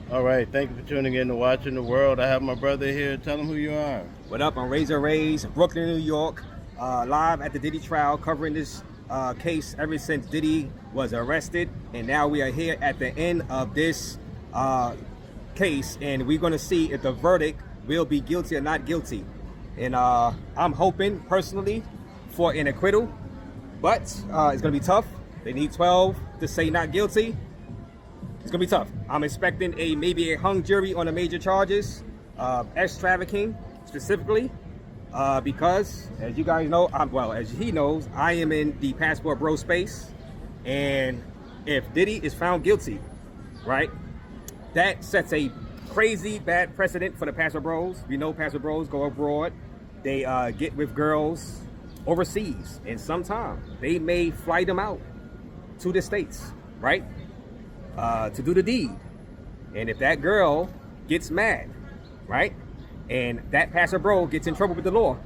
All right, thank you for tuning in to Watching the World. I have my brother here. Tell him who you are. What up? I'm Razor Rays, Brooklyn, New York, live at the Diddy trial, covering this case ever since Diddy was arrested, and now we are here at the end of this case, and we're going to see if the verdict will be guilty or not guilty. And I'm hoping personally for an acquittal, but it's going to be tough. They need 12 to say not guilty. It's gonna be tough. I'm expecting maybe a hung jury on the major charges, sex trafficking specifically, because as you guys know, as he knows, I am in the passport bro space, and if Diddy is found guilty, right, that sets a crazy bad precedent for the passport bros. We know passport bros go abroad, they get with girls overseas, and sometimes they may fly them out to the States, right? To do the deed. And if that girl gets mad, right, and that pastor bro gets in trouble with the law,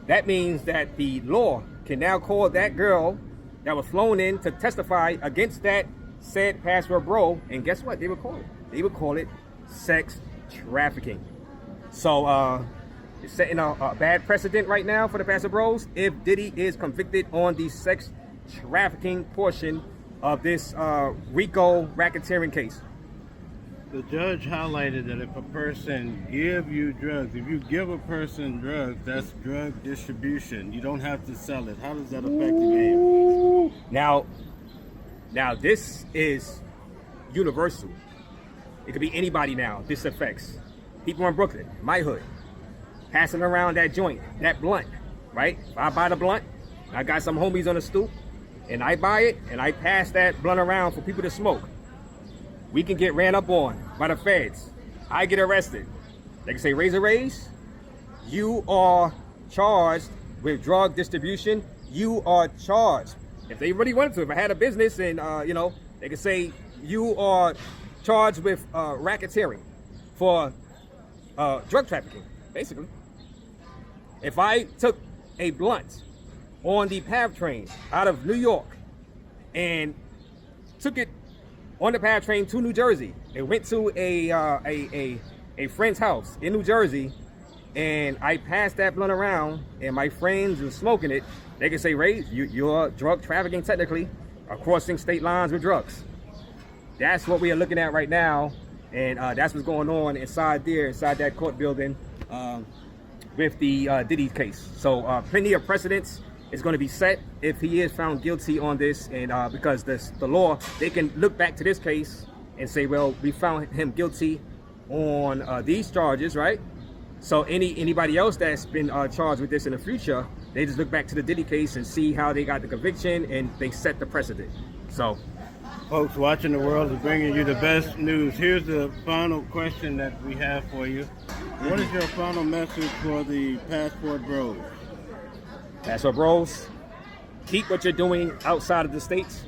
that means that the law can now call that girl that was flown in to testify against that said pastor bro, and guess what they would call it? They would call it sex trafficking. So it's setting a bad precedent right now for the pastor bros if Diddy is convicted on the sex trafficking portion of this RICO racketeering case. The judge highlighted that if a person give you drugs, if you give a person drugs, that's drug distribution. You don't have to sell it. How does that affect the game? Now this is universal. It could be anybody now. This affects people in Brooklyn, my hood, passing around that joint, that blunt, right? If I buy the blunt, I got some homies on the stoop, and I buy it, and I pass that blunt around for people to smoke, we can get ran up on by the feds. I get arrested. They can say, Razor Rays, you are charged with drug distribution. You are charged. If they really wanted to, if I had a business and, they could say, you are charged with racketeering for drug trafficking, basically. If I took a blunt on the PAV train out of New York and took it on the PAV train to New Jersey and went to a friend's house in New Jersey, and I passed that blunt around and my friends are smoking it, they can say, Ray, you're drug trafficking technically, or crossing state lines with drugs. That's what we are looking at right now, and that's what's going on inside that court building with the Diddy case. So plenty of precedents is going to be set if he is found guilty on this, and because the law, they can look back to this case and say, well, we found him guilty on these charges, right? So anybody else that's been charged with this in the future, they just look back to the Diddy case and see how they got the conviction, and they set the precedent. So, folks, Watching the World is bringing you the best news. Here's the final question that we have for you. What is your final message for the passport bros? Passport bros, keep what you're doing outside of the States.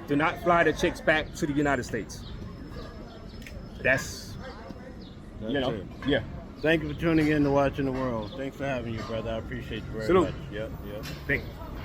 Do not fly the chicks back to the United States. That's it. Yeah. Thank you for tuning in to Watching the World. Thanks for having you, brother. I appreciate you very much. Thank you.